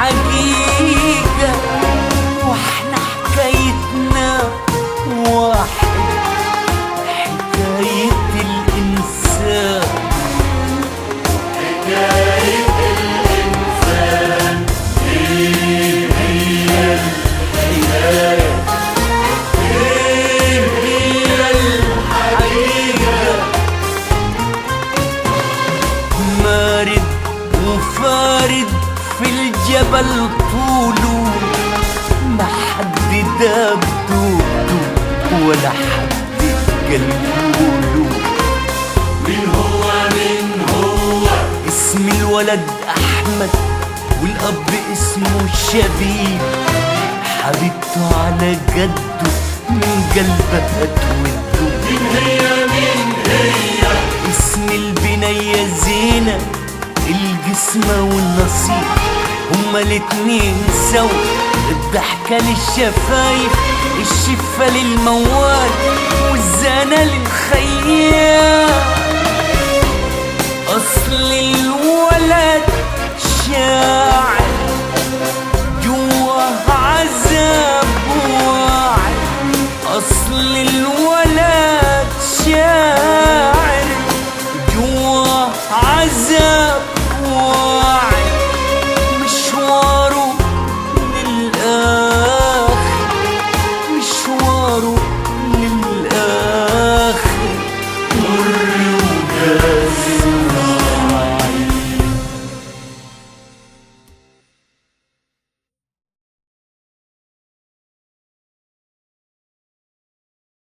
حقيقة، واحنا حكايتنا واحد، حكاية الإنسان، حكاية الإنسان. إيه هي الحكاية؟ إيه هي الحقيقة؟ مارد وفارد في الجبل طوله، ما حد داب دوبته ولا حد قلبوله. مين هو مين هو؟ اسم الولد أحمد والأب اسمه شبيب، حبيبته على جده من قلبها توده. مين هي مين هي؟ اسم البنية زينة، الجسمة والنصيب هما الاتنين سوا، الضحكة للشفايف، الشفة للموال، والزانة للخيال. أصل الولد شاب